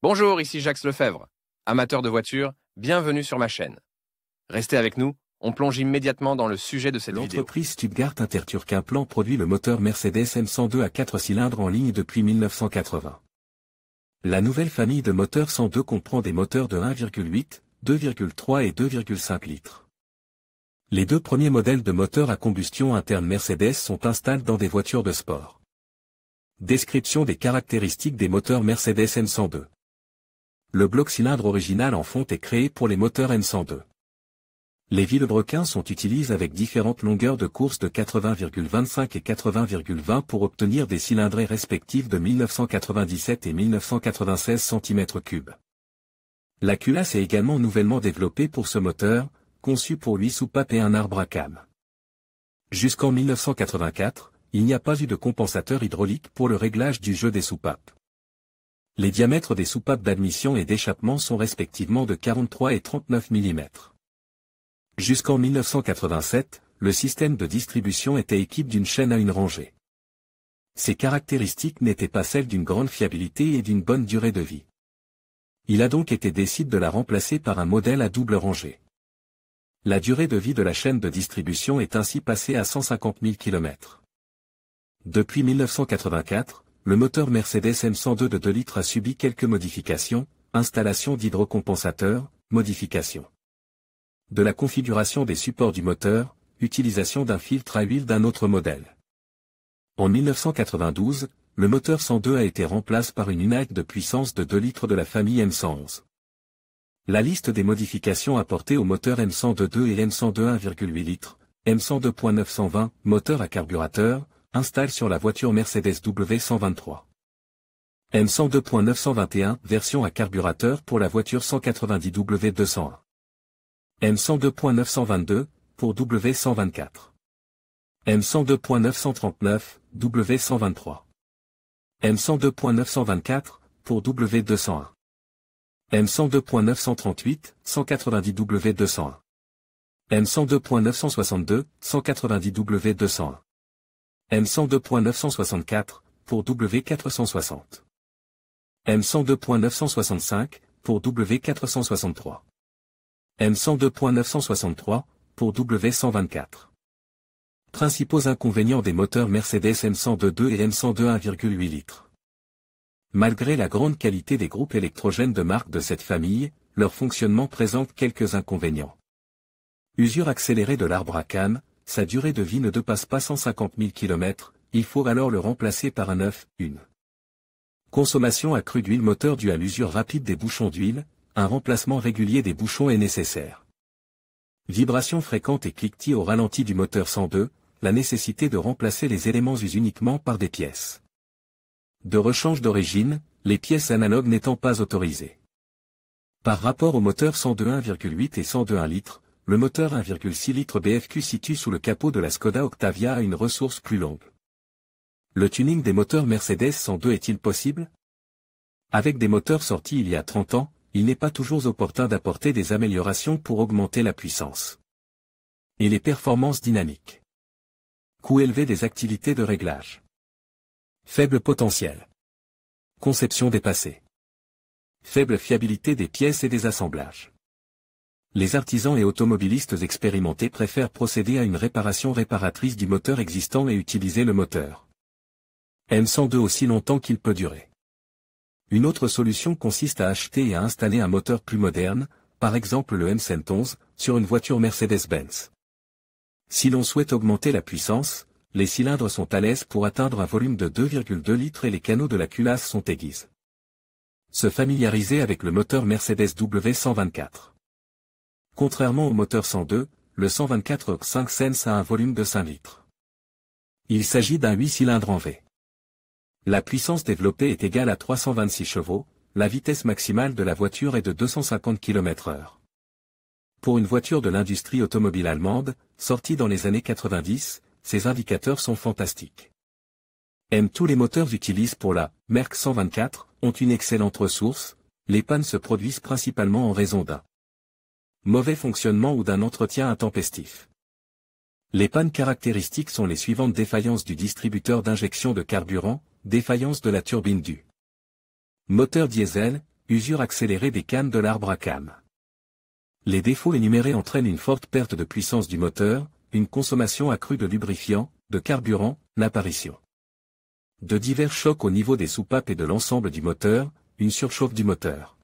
Bonjour, ici Jacques Lefebvre. Amateur de voitures, bienvenue sur ma chaîne. Restez avec nous, on plonge immédiatement dans le sujet de cette vidéo. L'entreprise Stuttgart Interturk Implant produit le moteur Mercedes M102 à 4 cylindres en ligne depuis 1980. La nouvelle famille de moteurs 102 comprend des moteurs de 1,8, 2,3 et 2,5 litres. Les deux premiers modèles de moteurs à combustion interne Mercedes sont installés dans des voitures de sport. Description des caractéristiques des moteurs Mercedes M102. Le bloc cylindre original en fonte est créé pour les moteurs M102. Les vilebrequins sont utilisés avec différentes longueurs de course de 80,25 et 80,20 pour obtenir des cylindrées respectives de 1997 et 1996 cm3. La culasse est également nouvellement développée pour ce moteur, conçu pour 8 soupapes et un arbre à cam. Jusqu'en 1984, il n'y a pas eu de compensateur hydraulique pour le réglage du jeu des soupapes. Les diamètres des soupapes d'admission et d'échappement sont respectivement de 43 et 39 mm. Jusqu'en 1987, le système de distribution était équipé d'une chaîne à une rangée. Ces caractéristiques n'étaient pas celles d'une grande fiabilité et d'une bonne durée de vie. Il a donc été décidé de la remplacer par un modèle à double rangée. La durée de vie de la chaîne de distribution est ainsi passée à 150 000 km. Depuis 1984, le moteur Mercedes M102 de 2 litres a subi quelques modifications, installation d'hydrocompensateurs, modifications de la configuration des supports du moteur, utilisation d'un filtre à huile d'un autre modèle. En 1992, le moteur 102 a été remplacé par une unité de puissance de 2 litres de la famille M111. La liste des modifications apportées au moteur M102 et M102 1,8 litres, M102.920, moteur à carburateur, installe sur la voiture Mercedes W123. M102.921, version à carburateur pour la voiture 190 W201. M102.922, pour W124. M102.939, W123. M102.924, pour W201. M102.938, 190 W201. M102.962, 190 W201. M102.964, pour W460. M102.965, pour W463. M102.963, pour W124. Principaux inconvénients des moteurs Mercedes M102 et M102 1,8 litres. Malgré la grande qualité des groupes électrogènes de marque de cette famille, leur fonctionnement présente quelques inconvénients. Usure accélérée de l'arbre à cam, sa durée de vie ne dépasse pas 150 000 km, il faut alors le remplacer par un neuf, une. Consommation accrue d'huile moteur due à l'usure rapide des bouchons d'huile, un remplacement régulier des bouchons est nécessaire. Vibration fréquente et cliquetis au ralenti du moteur 102, la nécessité de remplacer les éléments usés uniquement par des pièces de rechange d'origine, les pièces analogues n'étant pas autorisées. Par rapport au moteur 102 1,8 et 102 1 litre, le moteur 1,6 litre BFQ situé sous le capot de la Skoda Octavia a une ressource plus longue. Le tuning des moteurs Mercedes 102 est-il possible? Avec des moteurs sortis il y a 30 ans, il n'est pas toujours opportun d'apporter des améliorations pour augmenter la puissance et les performances dynamiques. Coût élevé des activités de réglage. Faible potentiel. Conception dépassée. Faible fiabilité des pièces et des assemblages. Les artisans et automobilistes expérimentés préfèrent procéder à une réparation réparatrice du moteur existant et utiliser le moteur M102 aussi longtemps qu'il peut durer. Une autre solution consiste à acheter et à installer un moteur plus moderne, par exemple le M111, sur une voiture Mercedes-Benz. Si l'on souhaite augmenter la puissance, les cylindres sont à l'aise pour atteindre un volume de 2,2 litres et les canaux de la culasse sont aiguisés. Se familiariser avec le moteur Mercedes W124. Contrairement au moteur 102, le 124 5 Sens a un volume de 5 litres. Il s'agit d'un 8 cylindres en V. La puissance développée est égale à 326 chevaux, la vitesse maximale de la voiture est de 250 km/h. Pour une voiture de l'industrie automobile allemande, sortie dans les années 90, ces indicateurs sont fantastiques. Tous les moteurs utilisés pour la Merc 124 ont une excellente ressource, les pannes se produisent principalement en raison d'un mauvais fonctionnement ou d'un entretien intempestif. Les pannes caractéristiques sont les suivantes: défaillance du distributeur d'injection de carburant, défaillance de la turbine du moteur diesel, usure accélérée des cannes de l'arbre à cames. Les défauts énumérés entraînent une forte perte de puissance du moteur, une consommation accrue de lubrifiant, de carburant, l'apparition de divers chocs au niveau des soupapes et de l'ensemble du moteur, une surchauffe du moteur.